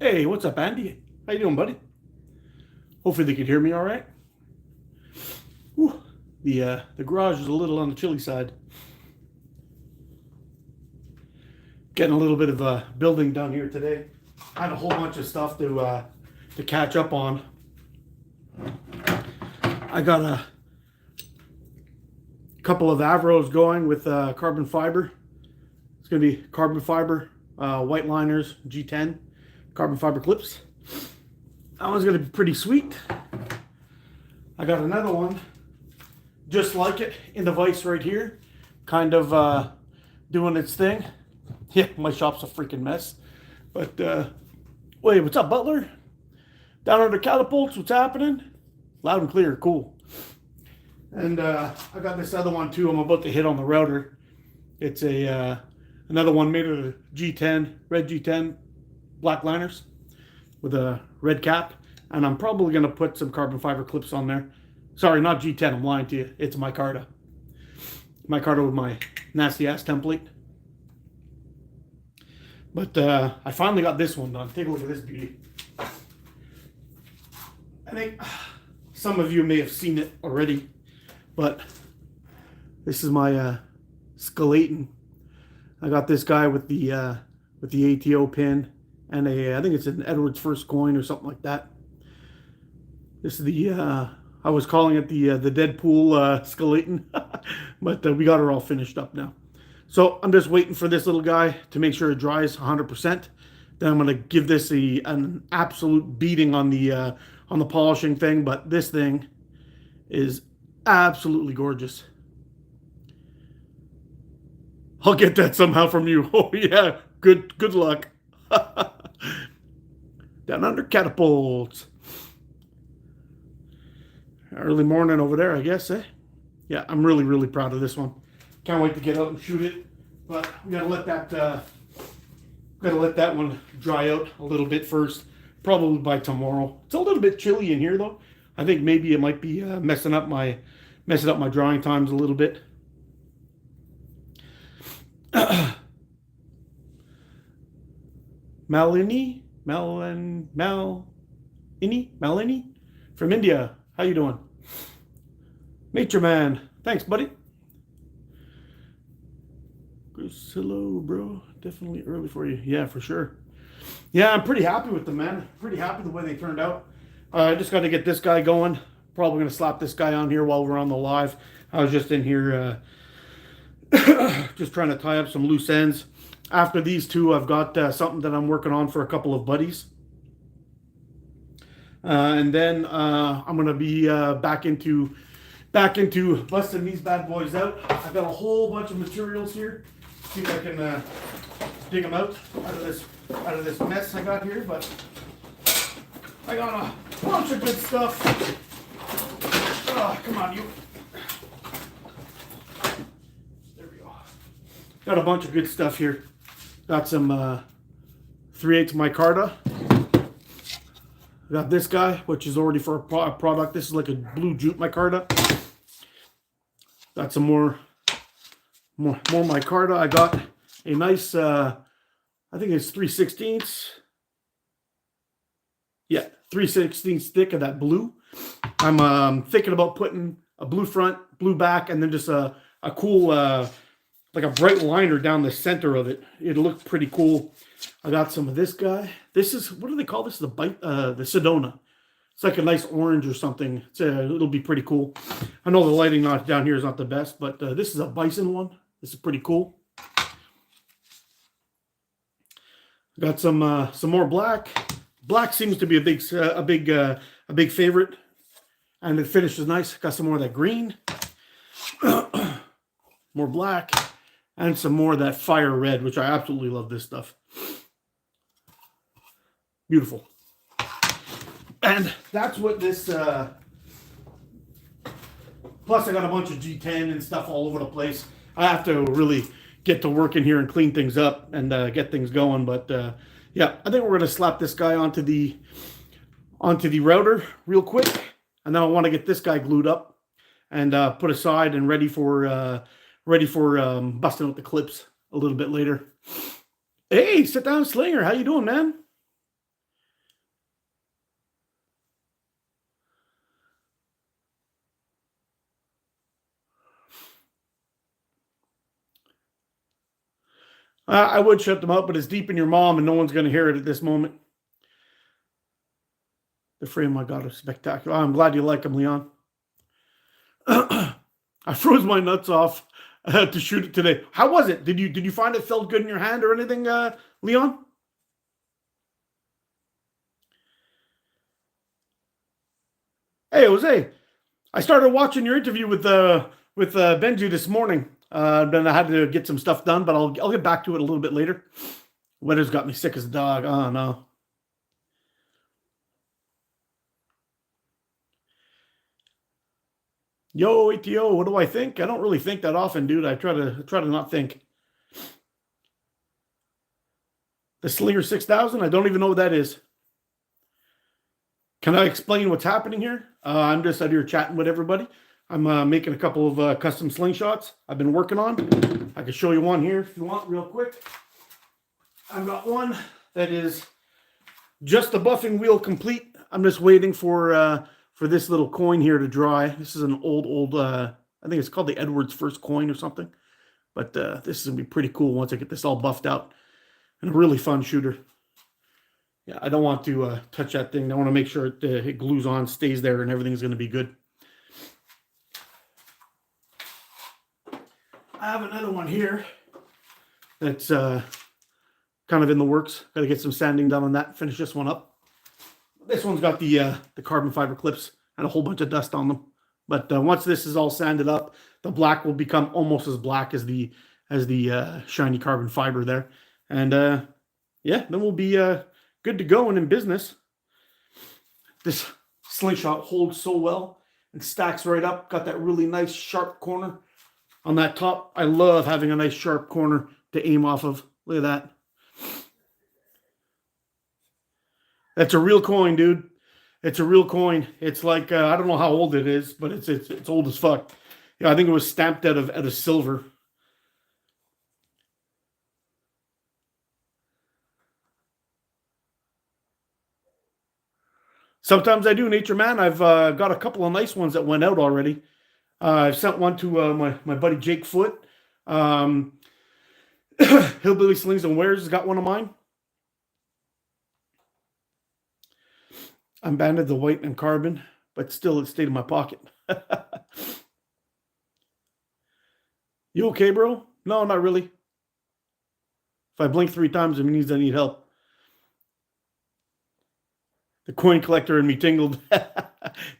Hey, what's up, Andy? How you doing, buddy? Hopefully they can hear me all right. Whew. The garage is a little on the chilly side. Getting a little bit of building done here today. I had a whole bunch of stuff to catch up on. I got a couple of Avros going with carbon fiber. It's gonna be carbon fiber, white liners, G10, carbon fiber clips. That one's gonna be pretty sweet. I got another one just like it in the vise right here, kind of doing its thing. Yeah, my shop's a freaking mess. But wait, what's up, Butler? Down under catapults, what's happening? Loud and clear, cool. And I got this other one too. I'm about to hit on the router. It's a another one made of G10, red G10 black liners with a red cap, and I'm probably gonna put some carbon fiber clips on there. Sorry, not G10. I'm lying to you. It's micarta. Micarta with my nasty ass template. But I finally got this one done. Take a look at this beauty. I think some of you may have seen it already, but this is my skeleton. I got this guy with the ATO pin and I think it's an Edward's first coin or something like that. This is the I was calling it the Deadpool skeleton, but we got her all finished up now. So I'm just waiting for this little guy to make sure it dries 100%. Then I'm gonna give this an absolute beating on the polishing thing. But this thing is absolutely gorgeous. I'll get that somehow from you. Oh yeah, good luck. Down under catapults. Early morning over there, I guess, eh? Yeah, I'm really proud of this one. Can't wait to get out and shoot it. But we gotta let that one dry out a little bit first. Probably by tomorrow. It's a little bit chilly in here though. I think maybe it might be messing up my drying times a little bit. Malini from India. How you doing? Nature Man. Thanks, buddy. Hello, bro. Definitely early for you. Yeah, for sure. Yeah, I'm pretty happy with them, man. Pretty happy the way they turned out. I just got to get this guy going. Probably going to slap this guy on here while we're on the live. I was just in here just trying to tie up some loose ends. After these two, I've got something that I'm working on for a couple of buddies. And then I'm going to be back into busting these bad boys out. I've got a whole bunch of materials here. See if I can dig them out of this mess I got here. But I got a bunch of good stuff. Oh, come on, you. There we go. Got a bunch of good stuff here. Got some 3/8 micarta. Got this guy, which is already for a product. This is like a blue jute micarta. Got some more micarta. I got a nice, I think it's 3/16. Yeah, 3/16 thick of that blue. I'm thinking about putting a blue front, blue back, and then just a cool, like a bright liner down the center of it. It'll look pretty cool. I got some of this guy. This is, what do they call this? The Sedona. It's like a nice orange or something. It'll be pretty cool. I know the lighting down here is not the best, but this is a bison one. This is pretty cool. Got some more black. Black seems to be a big favorite, and the finish is nice. Got some more of that green, more black, and some more of that fire red, which I absolutely love. This stuff, beautiful. And that's what this. Plus, I got a bunch of G10 and stuff all over the place. I have to really get to work in here and clean things up and get things going. But yeah, I think we're gonna slap this guy onto the router real quick, and then I want to get this guy glued up and put aside and ready for busting out the clips a little bit later. Hey, sit down, Slinger. How you doing, man? I would shut them up, but it's deep in your mom and no one's going to hear it at this moment. The frame I got is spectacular. I'm glad you like them, Leon. I froze my nuts off to shoot it today. How was it? Did you find it felt good in your hand or anything, Leon? Hey, Jose. I started watching your interview with Benji this morning. Then I had to get some stuff done, but I'll get back to it a little bit later. Weather's got me sick as a dog. Oh no. Yo, ATO, what do I think? I don't really think that often, dude. I try to not think. The Slinger 6000, I don't even know what that is. Can I explain what's happening here? I'm just out here chatting with everybody. I'm making a couple of custom slingshots I've been working on. I can show you one here if you want real quick. I've got one that is just the buffing wheel complete. I'm just waiting for this little coin here to dry. This is an old, I think it's called the Edwards first coin or something. But this is going to be pretty cool once I get this all buffed out. And a really fun shooter. Yeah, I don't want to touch that thing. I want to make sure it glues on, stays there, and everything's going to be good. I have another one here that's kind of in the works. Got to get some sanding done on that, finish this one up. This one's got the carbon fiber clips and a whole bunch of dust on them. But once this is all sanded up, the black will become almost as black as the shiny carbon fiber there. And yeah, then we'll be good to go and in business. This slingshot holds so well and stacks right up. Got that really nice sharp corner on that top. I love having a nice sharp corner to aim off of. Look at that. That's a real coin, dude. It's a real coin. It's like I don't know how old it is, but it's old as fuck. Yeah, I think it was stamped out of silver. Sometimes I do, Nature Man. I've got a couple of nice ones that went out already. I've sent one to my buddy Jake Foote. Hillbilly Slings and Wares has got one of mine. I'm banded the white and carbon, but still it stayed in my pocket. You okay, bro? No, not really. If I blink 3 times, it means I need help. The coin collector in me tingled. Yeah,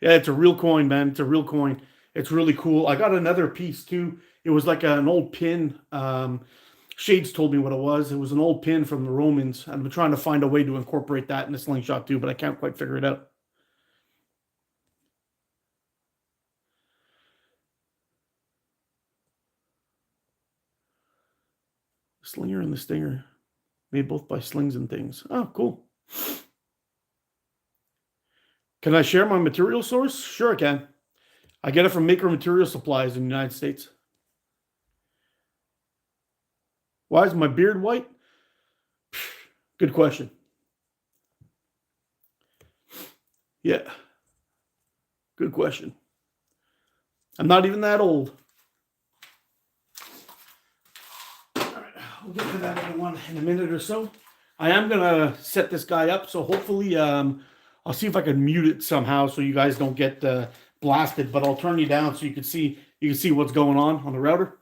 it's a real coin, man. It's a real coin. It's really cool. I got another piece too. It was like an old pin. Shades told me what it was. It was an old pin from the Romans. I've been trying to find a way to incorporate that in the slingshot too, but I can't quite figure it out. The Slinger and the Stinger, made both by Slings and Things. Oh, cool. Can I share my material source? Sure, I can. I get it from Maker Material Supplies in the United States. Why is my beard white? Good question. Yeah. Good question. I'm not even that old. All right, we'll get to that other one in a minute or so. I am going to set this guy up, so hopefully I'll see if I can mute it somehow so you guys don't get blasted, but I'll turn you down so you can see what's going on the router.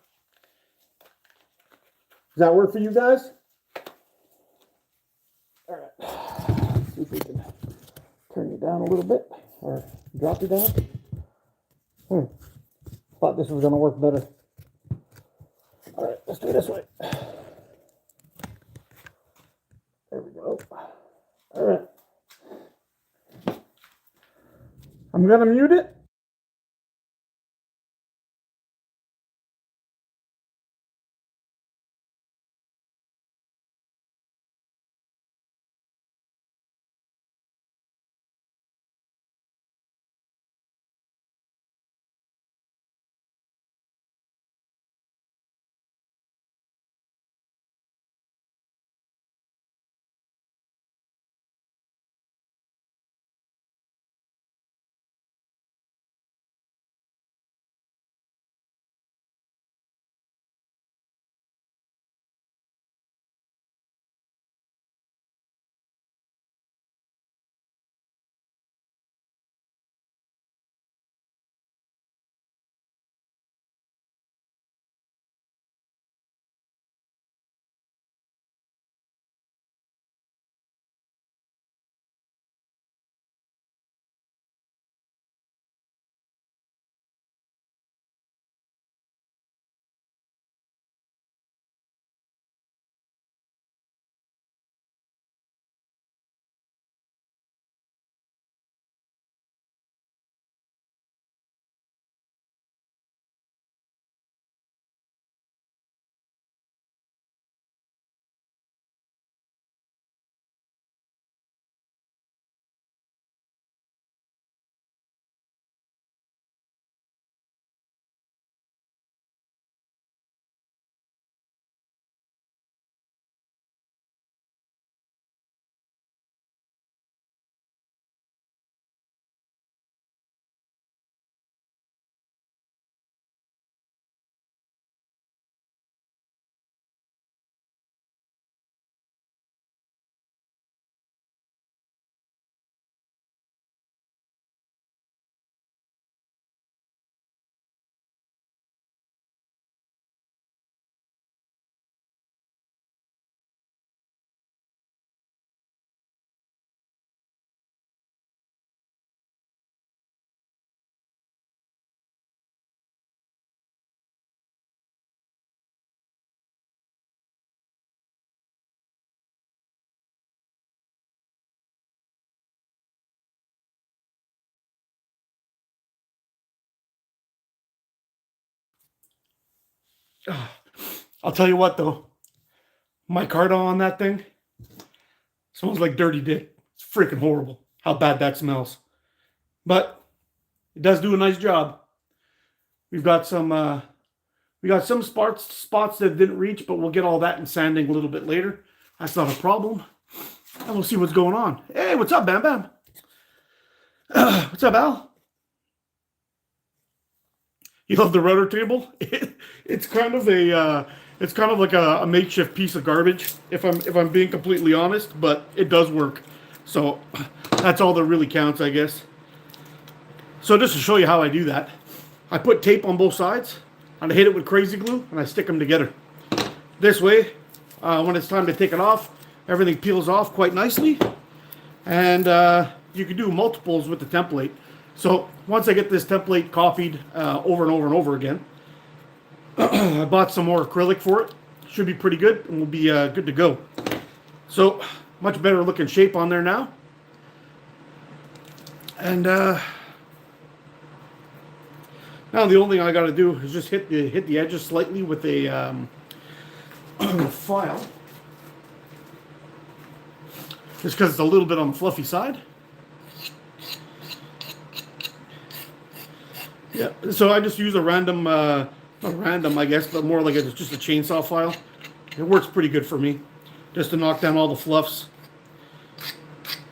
Does that work for you guys? All right. Let's see if we can turn you down a little bit or drop you down. Thought this was going to work better. All right, let's do it this way. There we go. All right. I'm going to mute it. I'll tell you what though, micarta on that thing smells like dirty dick. It's freaking horrible how bad that smells. But it does do a nice job. We've got some spots that didn't reach, but we'll get all that in sanding a little bit later. That's not a problem. And we'll see what's going on. Hey, what's up, Bam Bam? What's up, Al? You love the router table? It's kind of like a makeshift piece of garbage, if I'm being completely honest, but it does work. So that's all that really counts, I guess. So just to show you how I do that, I put tape on both sides, and I hit it with crazy glue, and I stick them together. This way, when it's time to take it off, everything peels off quite nicely, and you can do multiples with the template. So once I get this template copied over and over and over again, I bought some more acrylic for it. Should be pretty good, and we'll be good to go. So much better looking shape on there now. And now the only thing I got to do is just hit the edges slightly with a file, just because it's a little bit on the fluffy side. Yeah, so I just use a random, not random I guess, but more like just a chainsaw file. It works pretty good for me, just to knock down all the fluffs.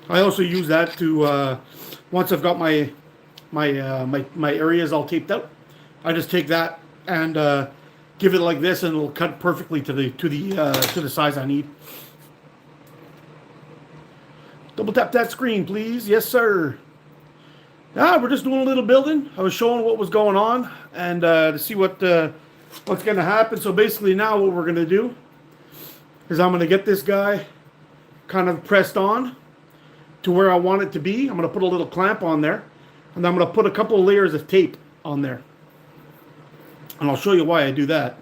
I also use that to once I've got my areas all taped out, I just take that and give it like this, and it'll cut perfectly to the size I need. Double tap that screen, please. Yes, sir. We're just doing a little building. I was showing what was going on, and to see what's going to happen. So basically now what we're going to do is I'm going to get this guy kind of pressed on to where I want it to be. I'm going to put a little clamp on there, and I'm going to put a couple of layers of tape on there. And I'll show you why I do that.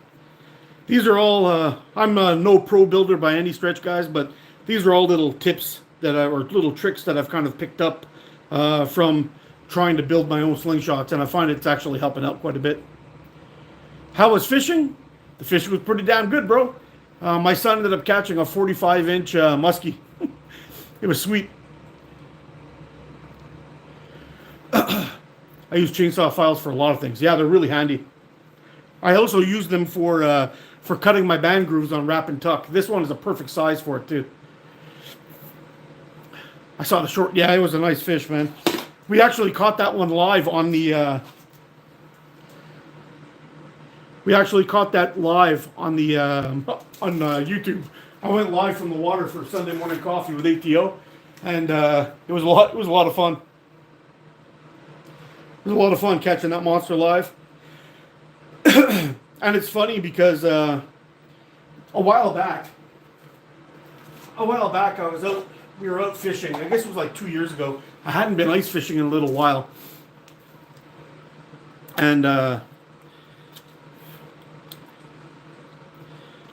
These are all, I'm no pro builder by any stretch, guys, but these are all little tips or little tricks that I've kind of picked up from trying to build my own slingshots, and I find it's actually helping out quite a bit. How was fishing? The fishing was pretty damn good, bro. My son ended up catching a 45-inch muskie. It was sweet. I use chainsaw files for a lot of things. Yeah, they're really handy. I also use them for cutting my band grooves on wrap and tuck. This one is a perfect size for it too. I saw the short. Yeah, it was a nice fish, man. We actually caught that one live on the. We actually caught that live on the on YouTube. I went live from the water for Sunday morning coffee with ATO, and it was a lot. It was a lot of fun. It was a lot of fun catching that monster live. And it's funny because a while back I was out. We were out fishing. I guess it was like 2 years ago. I hadn't been ice fishing in a little while, and I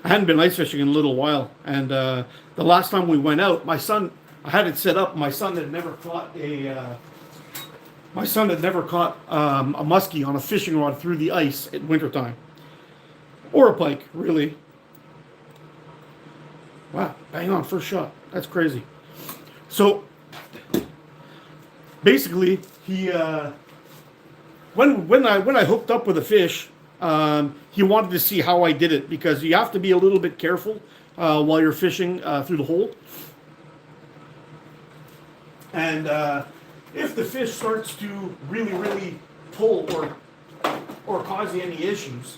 hadn't been ice fishing in a little while. And the last time we went out, my son, I had it set up. My son had never caught a muskie on a fishing rod through the ice at wintertime, or a pike, really. Wow, bang on first shot. That's crazy. So basically, he when I hooked up with a fish, he wanted to see how I did it, because you have to be a little bit careful while you're fishing through the hole. And if the fish starts to really pull or cause you any issues,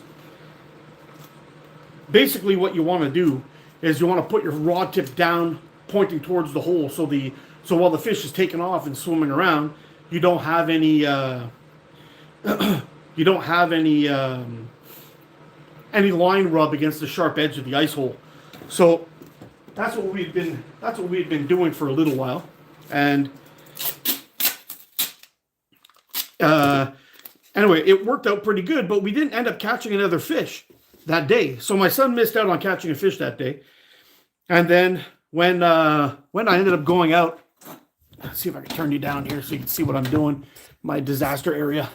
basically what you want to do is you want to put your rod tip down, pointing towards the hole, so while the fish is taking off and swimming around, you don't have any any line rub against the sharp edge of the ice hole. So that's what we've been doing for a little while, and anyway, it worked out pretty good, but we didn't end up catching another fish that day. So my son missed out on catching a fish that day. And then when I ended up going out, let's see if I can turn you down here so you can see what I'm doing, my disaster area.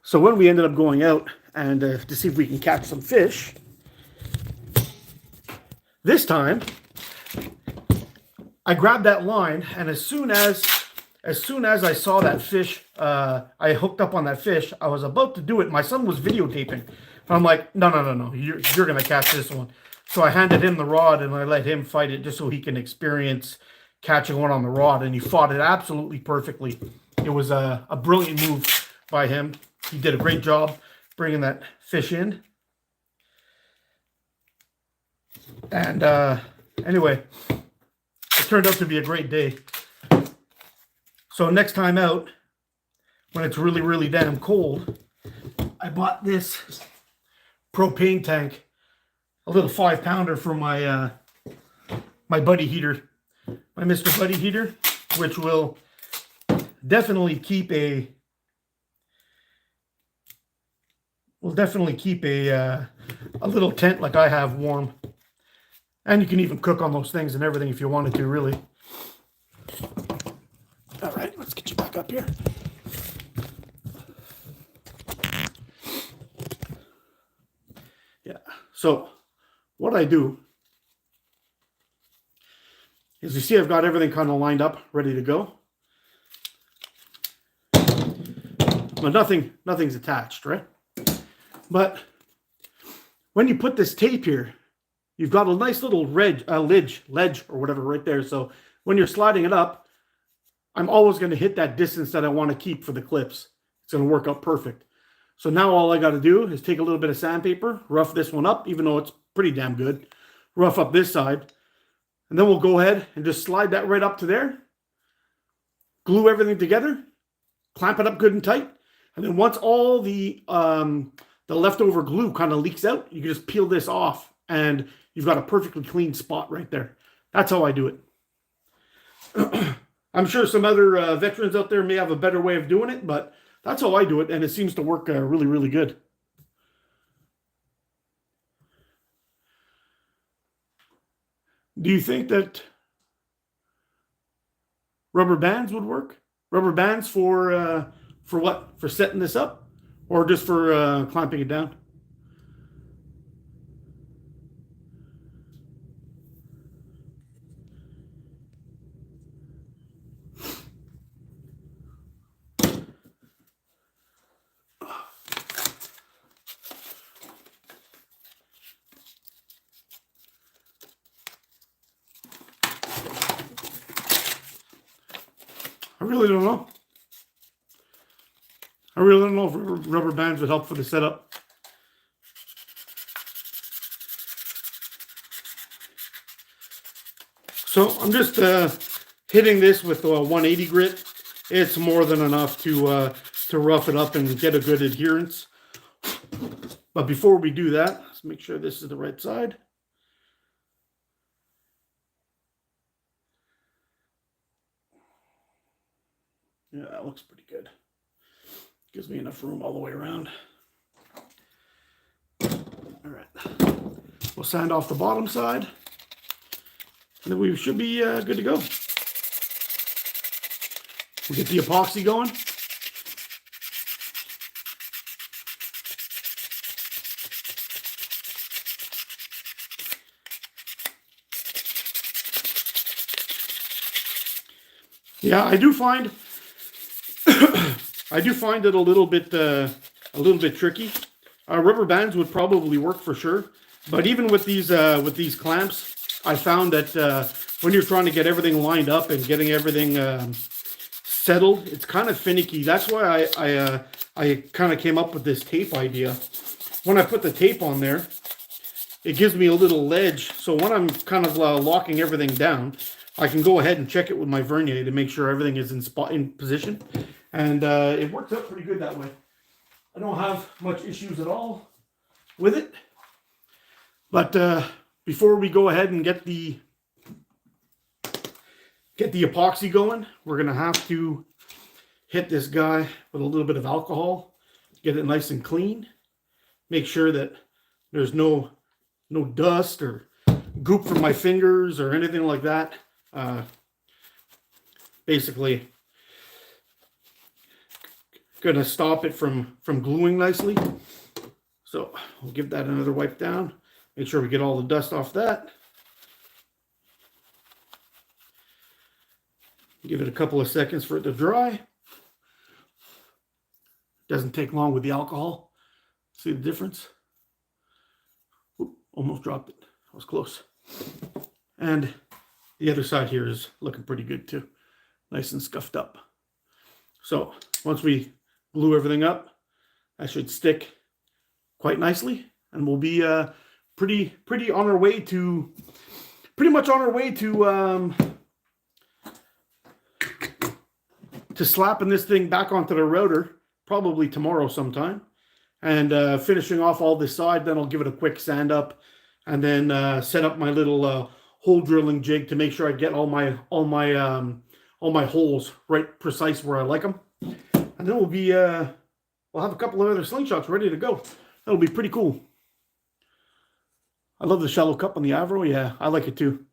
So when we ended up going out, and to see if we can catch some fish. This time, I grabbed that line, and as soon as I saw that fish, I hooked up on that fish. I was about to do it. My son was videotaping. I'm like, no, you're gonna catch this one. So I handed him the rod and I let him fight it just so he can experience catching one on the rod, and he fought it absolutely perfectly. It was a brilliant move by him. He did a great job bringing that fish in. And anyway, it turned out to be a great day. So next time out, when it's really, really damn cold, I bought this propane tank, a little 5-pounder for my my buddy heater, my Mr. Buddy heater, which will definitely keep a little tent like I have warm. And you can even cook on those things and everything if you wanted to, really. All right, let's get you back up here. Yeah, so what I do is, you see I've got everything kind of lined up, ready to go. Well, nothing's attached, right? But when you put this tape here, you've got a nice little ledge or whatever right there. So when you're sliding it up, I'm always going to hit that distance that I want to keep for the clips. It's going to work out perfect. So now all I got to do is take a little bit of sandpaper, rough this one up, even though it's pretty damn good. Rough up this side. And then we'll go ahead and just slide that right up to there. Glue everything together. Clamp it up good and tight. And then once all the leftover glue kind of leaks out, you can just peel this off. And you've got a perfectly clean spot right there. That's how I do it. I'm sure some other veterans out there may have a better way of doing it, but that's how I do it, and it seems to work really, really good. Do you think that rubber bands would work? Rubber bands for what? For setting this up, or just for clamping it down? I really don't know. I really don't know if rubber bands would help for the setup. So I'm just hitting this with a 180 grit. It's more than enough to rough it up and get a good adherence. But before we do that, let's make sure this is the right side. Yeah, that looks pretty good. Gives me enough room all the way around. All right. We'll sand off the bottom side. And then we should be good to go. We'll get the epoxy going. Yeah, I do find it a little bit tricky. Rubber bands would probably work for sure, but even with these clamps, I found that when you're trying to get everything lined up and getting everything settled, it's kind of finicky. That's why I kind of came up with this tape idea. When I put the tape on there, it gives me a little ledge. So when I'm kind of locking everything down, I can go ahead and check it with my vernier to make sure everything is in position. And it works out pretty good that way. I don't have much issues at all with it. But before we go ahead and get the epoxy going, we're going to have to hit this guy with a little bit of alcohol. Get it nice and clean. Make sure that there's no dust or goop from my fingers or anything like that. Basically gonna stop it from gluing nicely. So we'll give that another wipe down. Make sure we get all the dust off that. Give it a couple of seconds for it to dry. Doesn't take long with the alcohol. See the difference? Oop, almost dropped it. I was close. And the other side here is looking pretty good too. Nice and scuffed up. So once we glue everything up, that should stick quite nicely, and we'll be pretty on our way to slapping this thing back onto the router probably tomorrow sometime, and finishing off all this side. Then I'll give it a quick sand up, and then set up my little hole drilling jig to make sure I get all my holes right precise where I like them, and then we'll have a couple of other slingshots ready to go. That'll be pretty cool. I love the shallow cup on the Avro. Yeah, I like it too.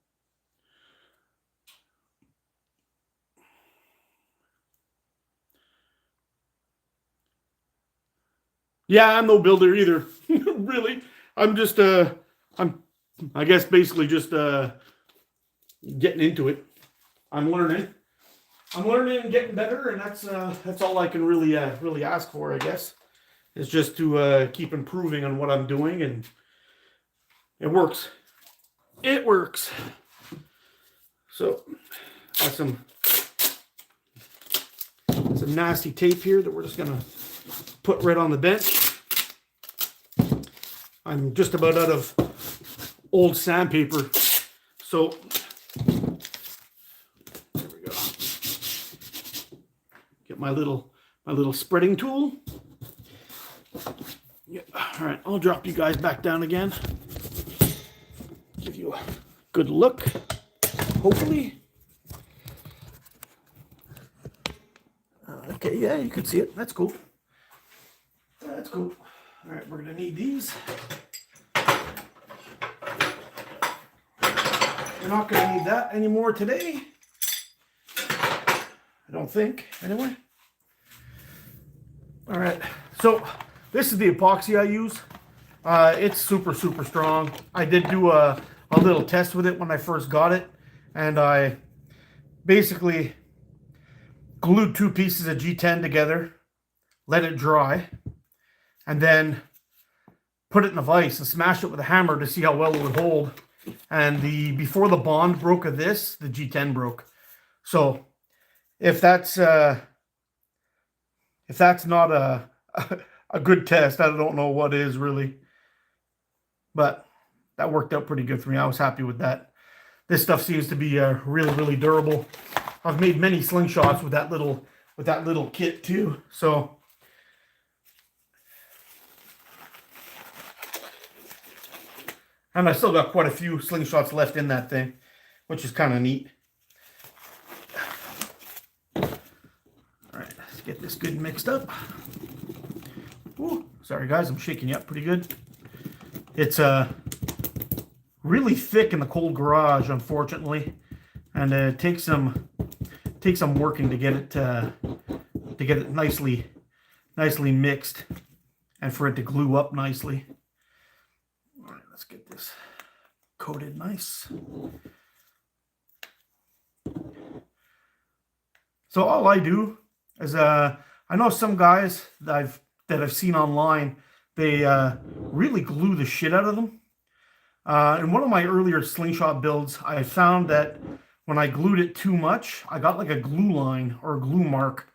Yeah, I'm no builder either. Really. I'm just I guess basically just getting into it. I'm learning and getting better, and that's all I can really ask for, I guess. Is just to keep improving on what I'm doing, and it works. It works. So, got some nasty tape here that we're just gonna put right on the bench. I'm just about out of old sandpaper, so there we go. Get my little spreading tool. Yeah, all right, I'll drop you guys back down again. Give you a good look, hopefully. Okay, yeah, you can see it. That's cool. That's cool. All right, we're gonna need these. We're not gonna need that anymore today. I don't think, anyway. All right, so this is the epoxy I use. It's super strong. I did do a little test with it when I first got it, and I basically glued 2 pieces of G10 together, let it dry, and then put it in a vise and smashed it with a hammer to see how well it would hold. And before the bond broke of this, the G10 broke. So if that's not a good test, I don't know what is really. But that worked out pretty good for me. I was happy with that. This stuff seems to be really durable. I've made many slingshots with that little kit too. So and I still got quite a few slingshots left in that thing, which is kind of neat. All right, let's get this good mixed up. Ooh, sorry guys, I'm shaking you up pretty good. It's really thick in the cold garage, unfortunately, and it takes some working to get it nicely mixed and for it to glue up nicely. All right, let's get this coated nice. So all I do is I know some guys that I've seen online, they really glue the shit out of them. In one of my earlier slingshot builds, I found that when I glued it too much, I got like a glue line or a glue mark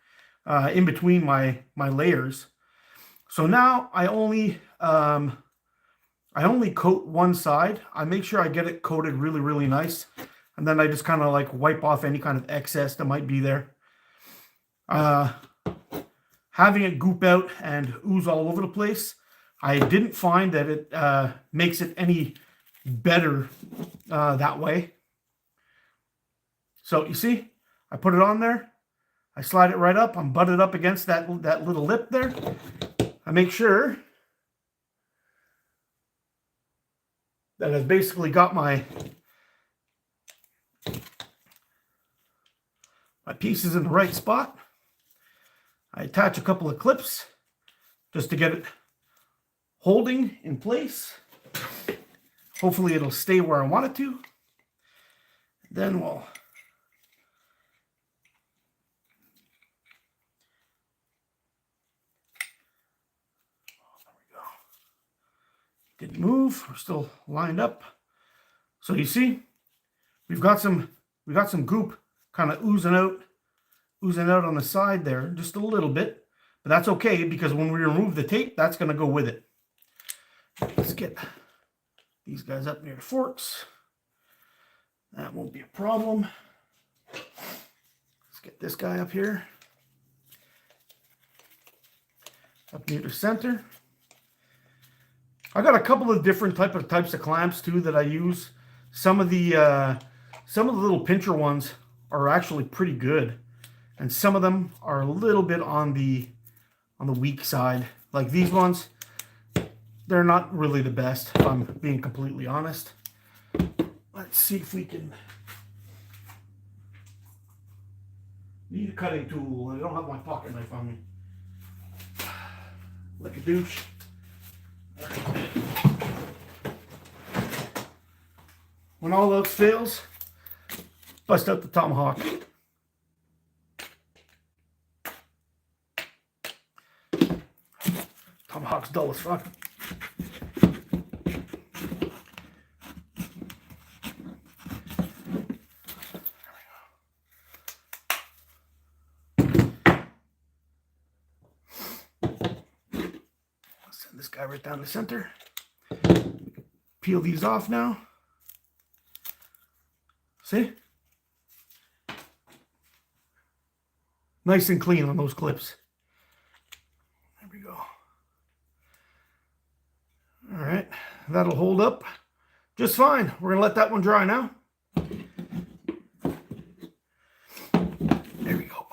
in between my layers. So now I only coat one side. I make sure I get it coated really nice, and then I just kind of like wipe off any kind of excess that might be there. Having it goop out and ooze all over the place, I didn't find that it makes it any better that way. So you see, I put it on there, I slide it right up, I'm butted up against that little lip there. I make sure that I've basically got my pieces in the right spot. I attach a couple of clips just to get it holding in place. Hopefully it'll stay where I want it to. Then we'll didn't move. We're still lined up. So you see, we've got some goop kind of oozing out on the side there, just a little bit. But that's okay, because when we remove the tape, that's going to go with it. Let's get these guys up near the forks. That won't be a problem. Let's get this guy up here, up near the center. I got a couple of different types of clamps too that I use. Some of the little pincher ones are actually pretty good, and some of them are a little bit on the weak side. Like these ones, they're not really the best, if I'm being completely honest. Let's see if we can. Need a cutting tool. I don't have my pocket knife on me. Like a douche. When all else fails, bust out the tomahawk. Tomahawk's dull as fuck. Send this guy right down the center. Peel these off now. See? Nice and clean on those clips. There we go. All right, that'll hold up just fine. We're gonna let that one dry now. There we go.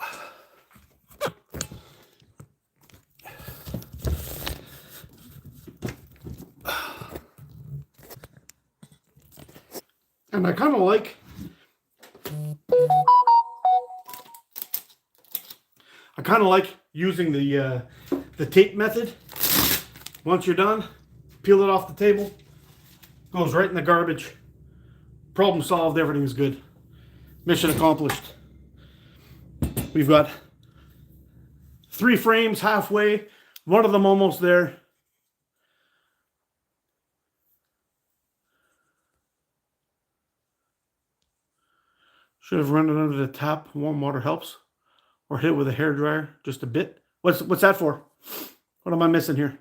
And I kind of like using the tape method. Once you're done, peel it off the table, goes right in the garbage. Problem solved, everything's good. Mission accomplished. We've got 3 frames halfway, one of them almost there. Should have run it under the tap. Warm water helps. Or hit it with a hairdryer just a bit. What's that for? What am I missing here?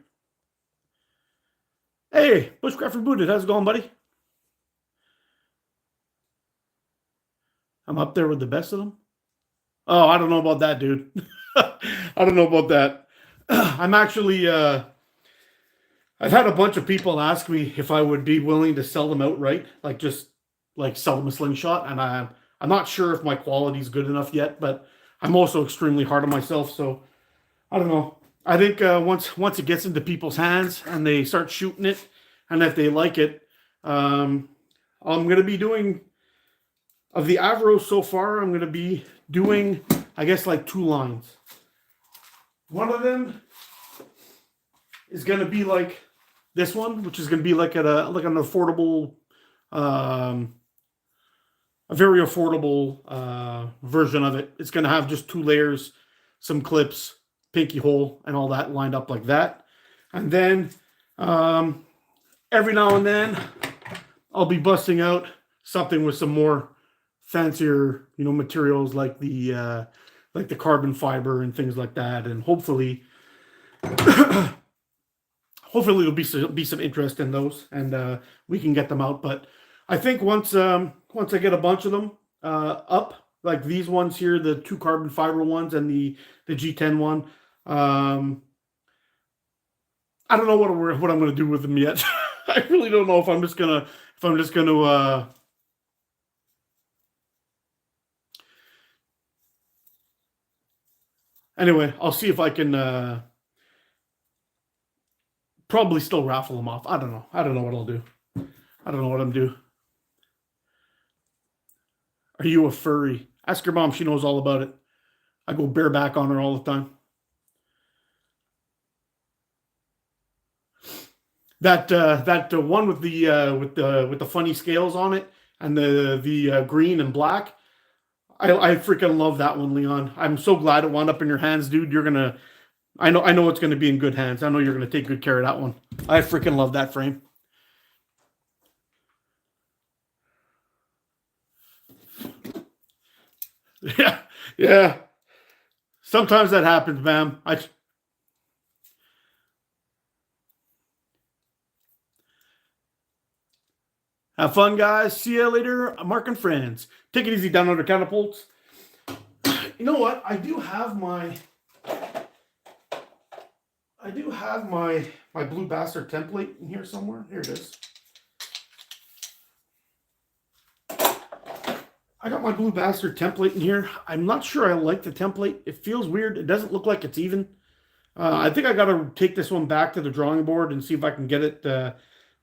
Hey, Bushcraft Rebooted. How's it going, buddy? I'm up there with the best of them? Oh, I don't know about that, dude. I don't know about that. I'm actually... I've had a bunch of people ask me if I would be willing to sell them outright. Like, just like sell them a Slingshot. And I'm not sure if my quality is good enough yet, but I'm also extremely hard on myself, so I don't know. I think once it gets into people's hands and they start shooting it, and if they like it, I'm going to be doing, of the Avros so far, I'm going to be doing, I guess, like 2 lines. One of them is going to be like this one, which is going to be like an affordable, a very affordable version of it. It's going to have just 2 layers, some clips, pinky hole, and all that lined up like that. And then every now and then I'll be busting out something with some more fancier, materials like the carbon fiber and things like that. And hopefully there'll be some interest in those, and we can get them out. But I think once I get a bunch of them up, like these ones here, the 2 carbon fiber ones and the G10 one, I don't know what I'm going to do with them yet. I really don't know if I'm just gonna anyway, I'll see if I can probably still raffle them off. I don't know what I'll do. I don't know what I'm doing. Are you a furry? Ask your mom. She knows all about it. I go bareback on her all the time. That one with the funny scales on it and the green and black. I freaking love that one, Leon. I'm so glad it wound up in your hands, dude. I know it's gonna be in good hands. I know you're gonna take good care of that one. I freaking love that frame. Yeah, yeah. Sometimes that happens, ma'am. Have fun, guys. See you later, Mark and friends. Take it easy down under catapults. You know what? I do have my Blue Bastard template in here somewhere. Here it is. I got my Blue Bastard template in here. I'm not sure I like the template. It feels weird. It doesn't look like it's even. I think I got to take this one back to the drawing board and see if I can get it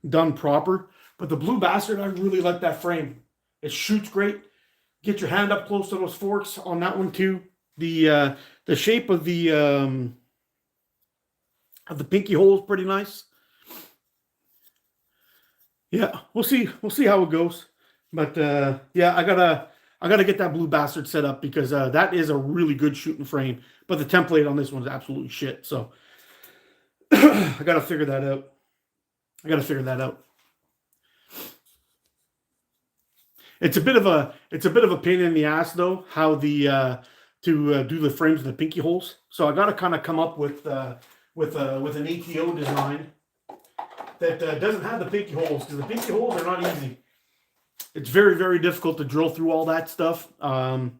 done proper. But the Blue Bastard, I really like that frame. It shoots great. Get your hand up close to those forks on that one too. The shape of the pinky hole is pretty nice. Yeah, we'll see. We'll see how it goes. But yeah, I gotta get that Blue Bastard set up because that is a really good shooting frame. But the template on this one is absolutely shit. So I gotta figure that out. It's a bit of a pain in the ass though how to do the frames of the pinky holes. So I got to kind of come up with an ATO design that doesn't have the pinky holes because the pinky holes are not easy. It's very, very difficult to drill through all that stuff. They're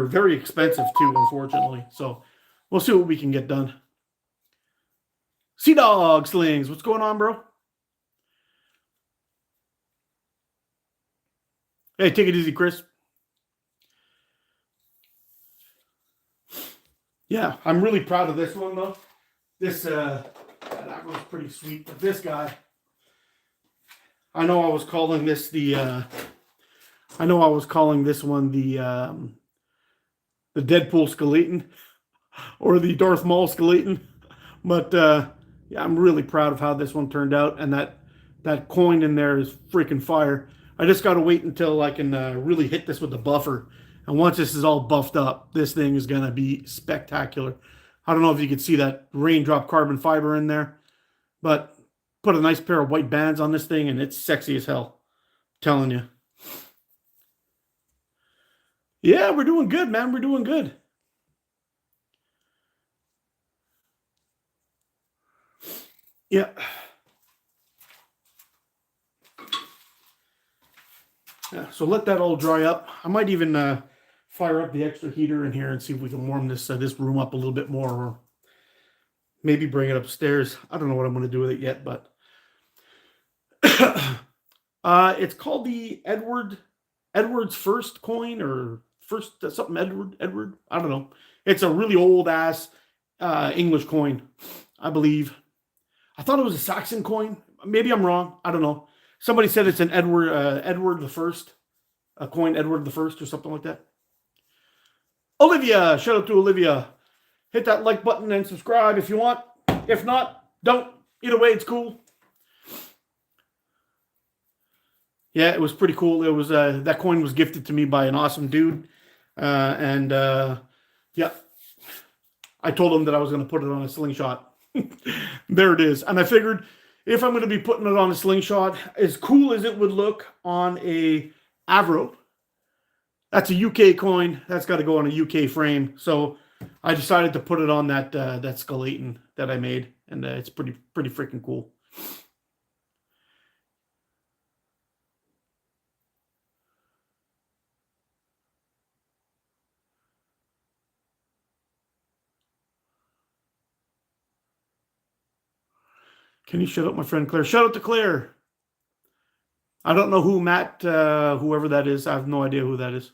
very expensive too, unfortunately. So we'll see what we can get done. ATO Slings, what's going on, bro? Hey, take it easy, Chris. Yeah, I'm really proud of this one though. That was pretty sweet. But this guy, I know I was calling this one the Deadpool skeleton or the Darth Maul skeleton. But yeah, I'm really proud of how this one turned out, and that coin in there is freaking fire. I just got to wait until I can really hit this with the buffer. And once this is all buffed up, this thing is going to be spectacular. I don't know if you can see that raindrop carbon fiber in there, but put a nice pair of white bands on this thing, and it's sexy as hell. I'm telling you. Yeah, we're doing good, man. We're doing good. Yeah. Yeah, so let that all dry up. I might even fire up the extra heater in here and see if we can warm this room up a little bit more, or maybe bring it upstairs. I don't know what I'm going to do with it yet, but it's called the Edward's First coin, or first something Edward. I don't know. It's a really old ass English coin, I believe. I thought it was a Saxon coin. Maybe I'm wrong. I don't know. Somebody said it's an Edward the First, a coin Edward the First or something like that. Olivia, shout out to Olivia. Hit that like button and subscribe if you want. If not, don't. Either way, it's cool. Yeah, it was pretty cool. It was that coin was gifted to me by an awesome dude, and yeah, I told him that I was going to put it on a slingshot. There it is, and I figured, if I'm going to be putting it on a slingshot, as cool as it would look on a Avro, that's a UK coin. That's got to go on a UK frame. So I decided to put it on that skeleton that I made, and it's pretty freaking cool. Can you shut up, my friend Claire? Shout out to Claire. I don't know who Matt, whoever that is. I have no idea who that is.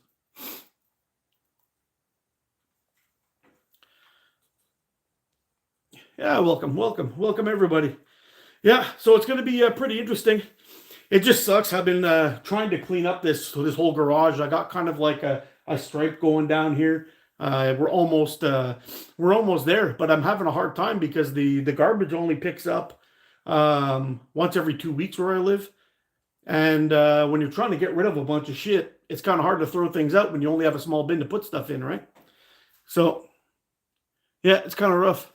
Yeah, welcome everybody. Yeah, so it's going to be pretty interesting. It just sucks. I've been trying to clean up this whole garage. I got kind of like a stripe going down here. We're almost there, but I'm having a hard time because the garbage only picks up once every 2 weeks where I live. And when you're trying to get rid of a bunch of shit, it's kind of hard to throw things out when you only have a small bin to put stuff in, right? So, yeah, it's kind of rough.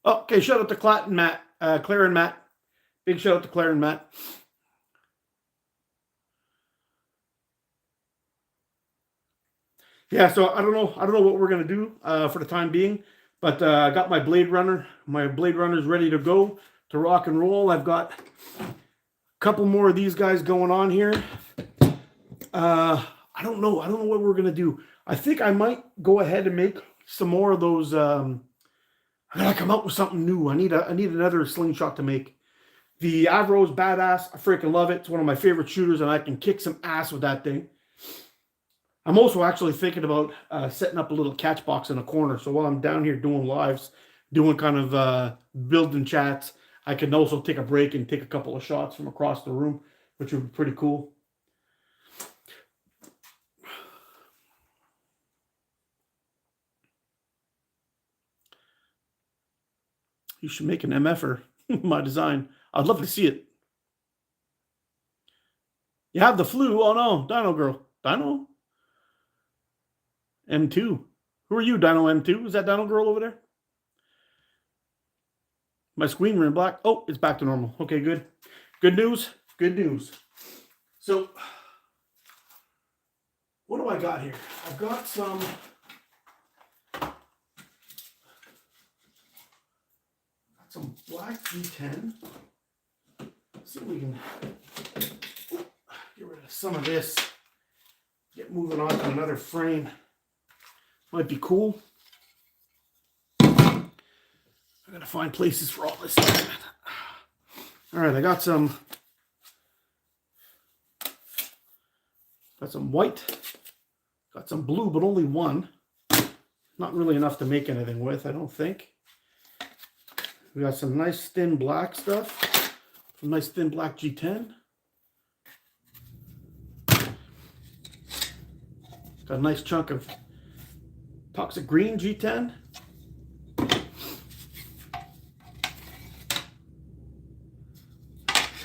Oh, okay, shout out to Claire and Matt. Big shout out to Claire and Matt. Yeah, so I don't know what we're gonna do for the time being, but I got my Blade Runner. My Blade Runner's ready to go to rock and roll. I've got a couple more of these guys going on here. I don't know what we're gonna do. I think I might go ahead and make some more of those. I gotta come up with something new. I need another slingshot to make. The Avro's badass. I freaking love it. It's one of my favorite shooters, and I can kick some ass with that thing. I'm also actually thinking about setting up a little catch box in a corner. So while I'm down here doing lives, doing kind of building chats, I can also take a break and take a couple of shots from across the room, which would be pretty cool. You should make an MFer, my design. I'd love to see it. You have the flu? Oh no, Dino Girl. Dino? M2. Who are you, Dino M2? Is that Dino Girl over there? My screen ran black. Oh, it's back to normal. Okay, good. Good news. Good news. So, what do I got here? I've got some... black G10. Let's see if we can get rid of some of this. Get moving on to another frame. Might be cool. I gotta find places for all this stuff. All right, I got some white, got some blue, but only one. Not really enough to make anything with, I don't think. We got some nice thin black stuff, some nice thin black G10. Got a nice chunk of toxic green G10.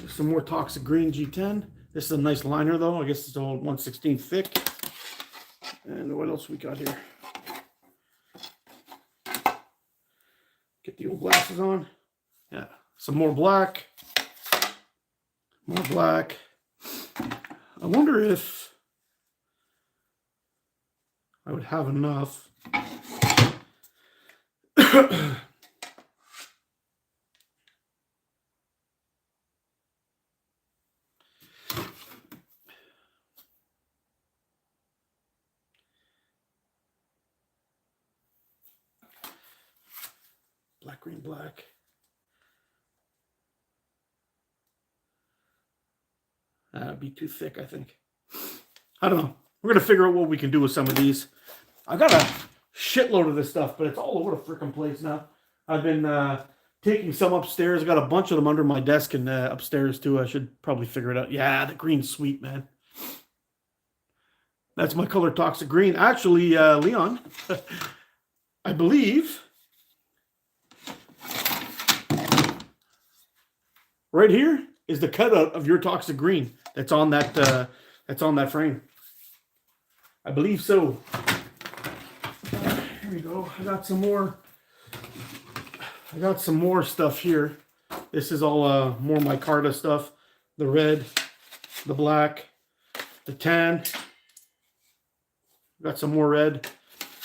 Some more toxic green G10. This is a nice liner though. I guess it's all 1/16 thick. And what else we got here? Get the old glasses on. Yeah, some more black. More black. I wonder if I would have enough. Black, green, black. That'd be too thick, I think. I don't know. We're going to figure out what we can do with some of these. I got a shitload of this stuff, but it's all over the freaking place now. I've been taking some upstairs. I got a bunch of them under my desk and upstairs too. I should probably figure it out. Yeah, the green's sweet, man. That's my color toxic green. Actually, Leon, I believe right here is the cutout of your toxic green that's on that frame. I believe so. Here we go. I got some more stuff here. This is all more micarta stuff. The red, the black, the tan. Got some more red.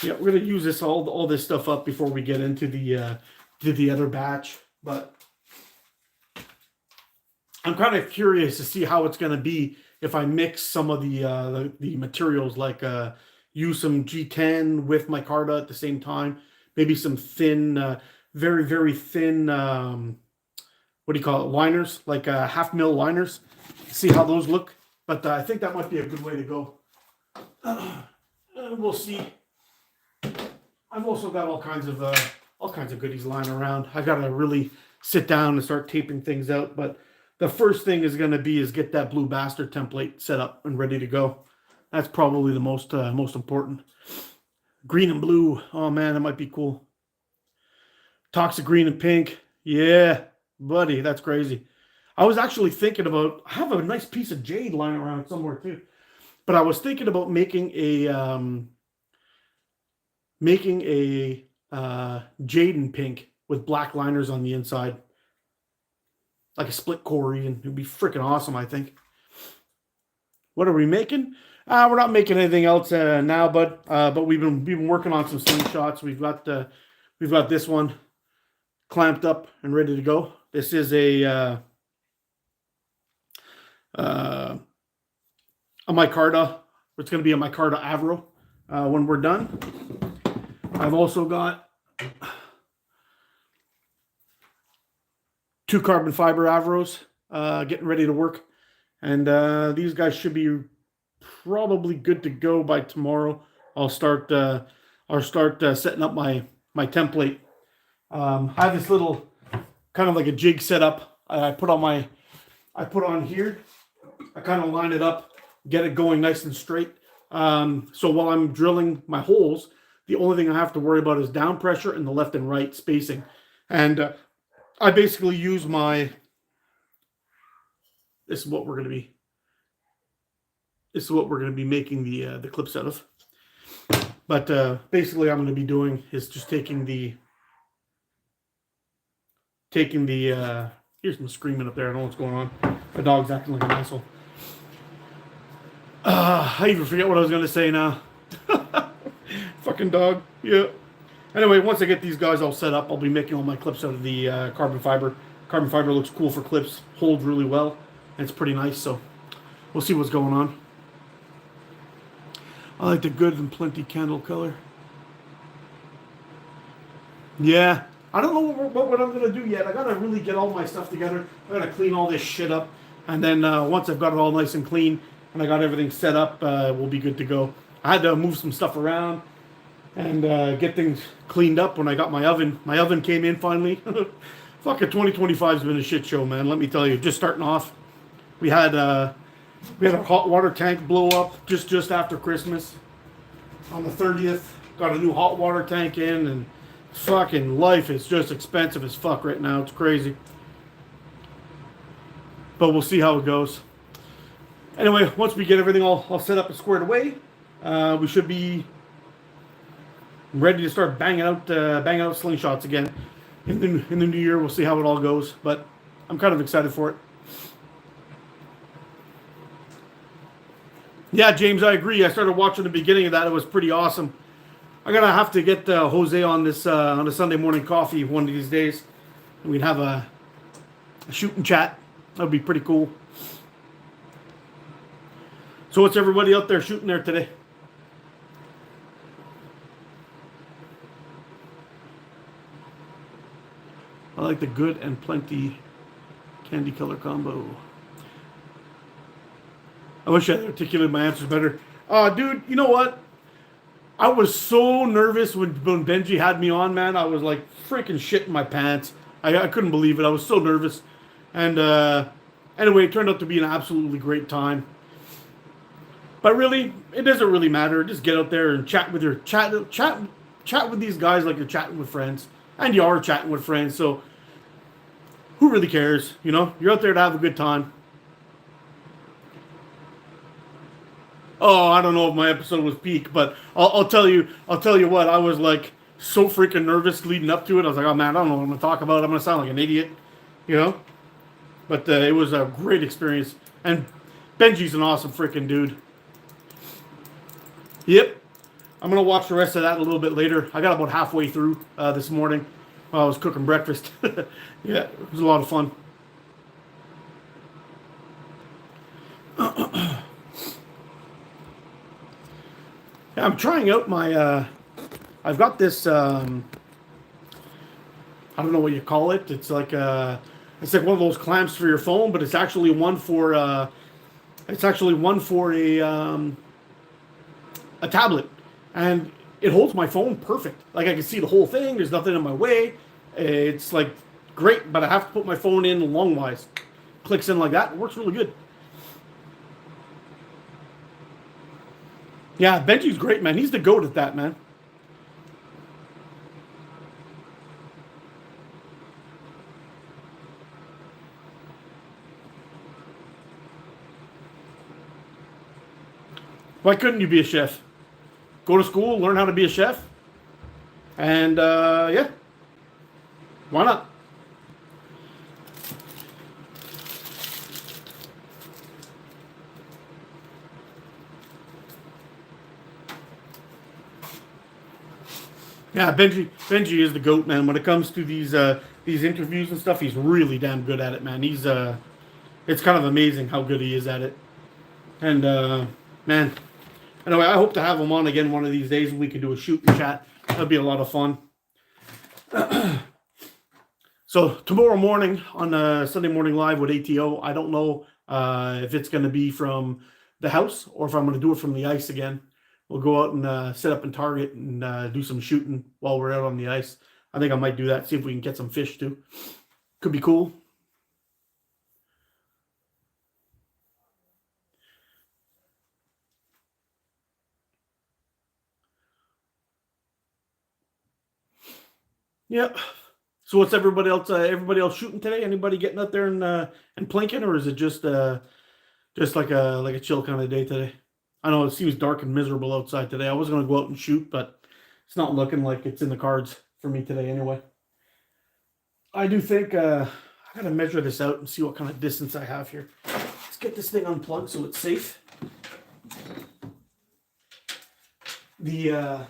Yeah, we're gonna use this all this stuff up before we get into the other batch. But I'm kind of curious to see how it's gonna be if I mix some of the materials, like use some G10 with micarta at the same time. Maybe some thin, very, very thin, what do you call it, liners, like half mil liners. See how those look. But I think that might be a good way to go. We'll see. I've also got all kinds of goodies lying around. I gotta really sit down and start taping things out. But the first thing is gonna be get that Blue Bastard template set up and ready to go. That's probably the most important. Green and blue. Oh man, that might be cool. Toxic green and pink. Yeah, buddy, that's crazy. I was actually thinking about. I have a nice piece of jade lying around somewhere too, but I was thinking about making a jade and pink with black liners on the inside, like a split core. Even it'd be freaking awesome. I think. What are we making? We're not making anything else now, but we've been working on some slingshots. We've got this one clamped up and ready to go. This is a micarta. It's going to be a micarta Avro when we're done. I've also got 2 carbon fiber Avros getting ready to work. And these guys should be probably good to go by tomorrow. I'll start setting up my template. I have this little kind of like a jig set up. I put on here. I kind of line it up, get it going nice and straight. So while I'm drilling my holes, the only thing I have to worry about is down pressure and the left and right spacing. And I basically use my. This is what we're going to be making the clips out of. But basically, I'm going to be doing is just taking the. Here's some screaming up there. I don't know what's going on. My dog's acting like an asshole. I even forget what I was going to say now. Fucking dog. Yeah. Anyway, once I get these guys all set up, I'll be making all my clips out of the carbon fiber. Carbon fiber looks cool for clips. Holds really well. It's pretty nice, so we'll see what's going on. I like the good and plenty candle color. Yeah, I don't know what I'm going to do yet. I got to really get all my stuff together. I got to clean all this shit up. And then once I've got it all nice and clean and I got everything set up, we'll be good to go. I had to move some stuff around and get things cleaned up when I got my oven. My oven came in finally. Fucking 2025 has been a shit show, man. Let me tell you. Just starting off. We had a hot water tank blow up just after Christmas. On the 30th, got a new hot water tank in, and fucking life is just expensive as fuck right now. It's crazy. But we'll see how it goes. Anyway, once we get everything all set up and squared away, we should be ready to start banging out slingshots again in the new year. We'll see how it all goes, but I'm kind of excited for it. Yeah, James, I agree. I started watching the beginning of that. It was pretty awesome. I'm going to have to get Jose on this on a Sunday morning coffee one of these days. And we'd have a shoot and chat. That would be pretty cool. So what's everybody out there shooting there today? I like the good and plenty candy color combo. I wish I had articulated my answers better. Dude, you know what? I was so nervous when Benji had me on, man. I was like freaking shitting my pants. I couldn't believe it. I was so nervous. And anyway, it turned out to be an absolutely great time. But really, it doesn't really matter. Just get out there and chat with these guys like you're chatting with friends. And you are chatting with friends, so who really cares? You know, you're out there to have a good time. Oh, I don't know if my episode was peak, but I'll tell you what, I was like so freaking nervous leading up to it. I was like, oh man, I don't know what I'm gonna talk about. I'm gonna sound like an idiot, you know. But it was a great experience, and Benji's an awesome freaking dude. Yep, I'm gonna watch the rest of that a little bit later. I got about halfway through this morning while I was cooking breakfast. Yeah, it was a lot of fun. I'm trying out my, I've got this, I don't know what you call it. It's like one of those clamps for your phone, but it's actually one for a tablet. And it holds my phone perfect. Like I can see the whole thing. There's nothing in my way. It's like great, but I have to put my phone in longwise. Clicks in like that. It works really good. Yeah, Benji's great, man. He's the GOAT at that, man. Why couldn't you be a chef? Go to school, learn how to be a chef, and yeah, why not? Yeah, Benji is the GOAT, man. When it comes to these interviews and stuff, he's really damn good at it, man. He's it's kind of amazing how good he is at it. And man, anyway, I hope to have him on again one of these days and we can do a shoot and chat. That'd be a lot of fun. So tomorrow morning on Sunday Morning Live with ATO, I don't know if it's going to be from the house or if I'm going to do it from the ice again. We'll go out and set up in Target and do some shooting while we're out on the ice. I think I might do that, see if we can get some fish too. Could be cool. Yep. So what's everybody else? Everybody else shooting today? Anybody getting out there and plinking, or is it just like a chill kind of day today? I know it seems dark and miserable outside today. I was going to go out and shoot, but it's not looking like it's in the cards for me today anyway. I do think I got to measure this out and see what kind of distance I have here. Let's get this thing unplugged so it's safe. The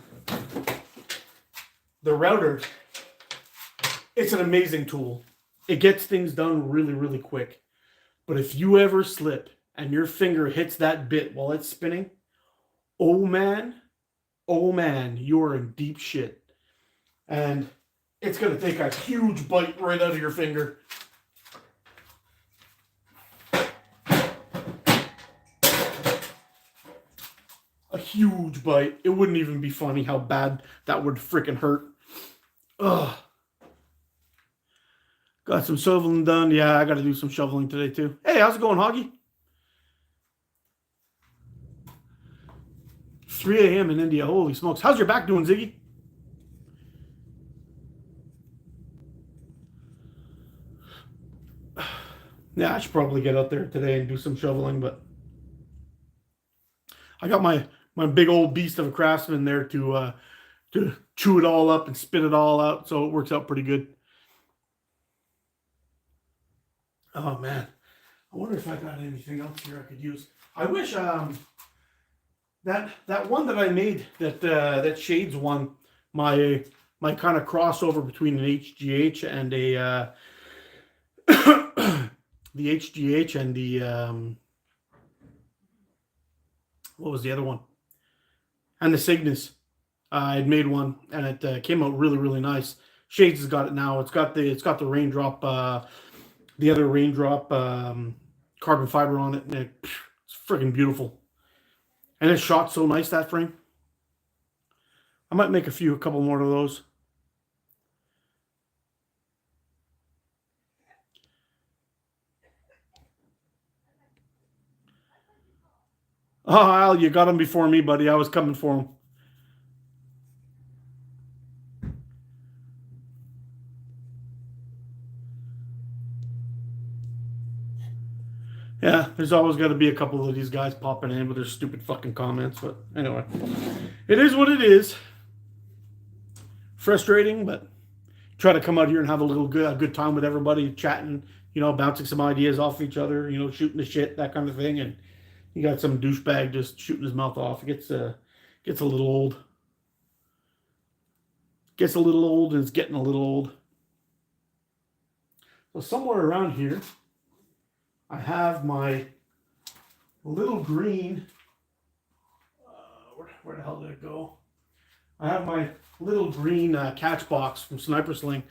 router, it's an amazing tool. It gets things done really, really quick. But if you ever slip and your finger hits that bit while it's spinning, oh man, you're in deep shit. And it's going to take a huge bite right out of your finger. A huge bite. It wouldn't even be funny how bad that would freaking hurt. Ugh. Got some shoveling done. Yeah, I got to do some shoveling today too. Hey, how's it going, Hoggy? 3 a.m. in India. Holy smokes. How's your back doing, Ziggy? Yeah, I should probably get out there today and do some shoveling, but I got my big old beast of a craftsman there to chew it all up and spit it all out, so it works out pretty good. Oh man, I wonder if I got anything else here I could use. I wish that one that I made, that shades one, my kind of crossover between an HGH and a the HGH and the what was the other one? And the Cygnus. I had made one and it came out really, really nice. Shades has got it now. It's got the raindrop, the other raindrop carbon fiber on it, and it's freaking beautiful. And it shot so nice, that frame. I might make a couple more of those. Oh, Al, you got them before me, buddy. I was coming for them. Yeah, there's always got to be a couple of these guys popping in with their stupid fucking comments. But anyway, it is what it is. Frustrating, but try to come out here and have a good time with everybody, chatting, bouncing some ideas off each other, shooting the shit, that kind of thing. And you got some douchebag just shooting his mouth off. It gets a little old. Gets a little old, and it's getting a little old. So somewhere around here, I have my little green. Where the hell did it go? I have my little green catch box from Sniper Sling.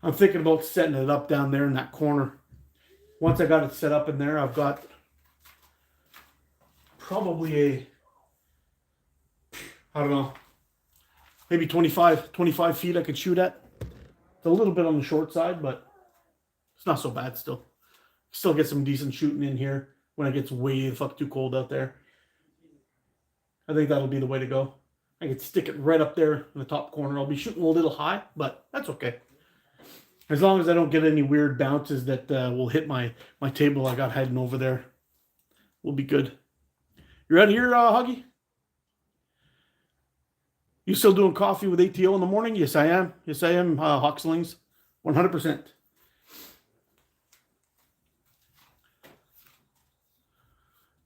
I'm thinking about setting it up down there in that corner. Once I got it set up in there, I've got probably I don't know, maybe 25 feet I could shoot at. It's a little bit on the short side, but it's not so bad still. Still get some decent shooting in here when it gets way the fuck too cold out there. I think that'll be the way to go. I could stick it right up there in the top corner. I'll be shooting a little high, but that's okay. As long as I don't get any weird bounces that will hit my table I got heading over there, we'll be good. You ready here, Huggy? You still doing coffee with ATO in the morning? Yes, I am. Yes, I am, ATO Slings. 100%.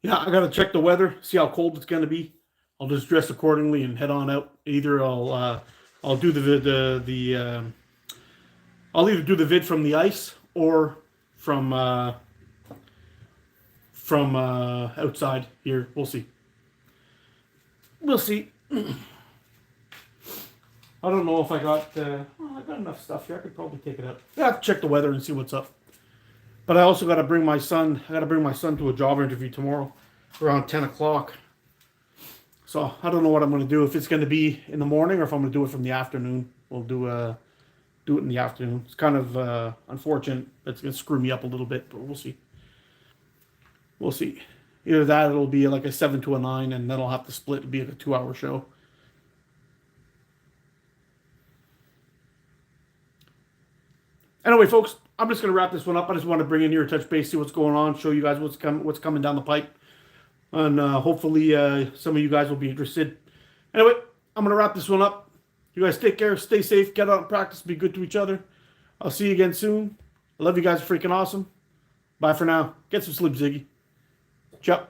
Yeah, I got to check the weather, see how cold it's going to be. I'll just dress accordingly and head on out. Either I'll do I'll either do the vid from the ice or from outside here. We'll see. We'll see. I don't know if I got I got enough stuff here. I could probably take it out. I have to check the weather and see what's up. But I also got to bring my son. I got to bring my son to a job interview tomorrow, around 10 o'clock. So I don't know what I'm going to do. If it's going to be in the morning or if I'm going to do it from the afternoon. We'll do it in the afternoon. It's kind of unfortunate. It's going to screw me up a little bit, but we'll see. We'll see. Either that, it'll be like a 7 to a 9, and then I'll have to split. It'll be like a 2-hour show. Anyway, folks, I'm just going to wrap this one up. I just want to bring in here, touch base, see what's going on, show you guys what's coming down the pipe. And hopefully some of you guys will be interested. Anyway, I'm going to wrap this one up. You guys take care, stay safe, get out and practice, be good to each other. I'll see you again soon. I love you guys, freaking awesome. Bye for now. Get some sleep, Ziggy. Ciao.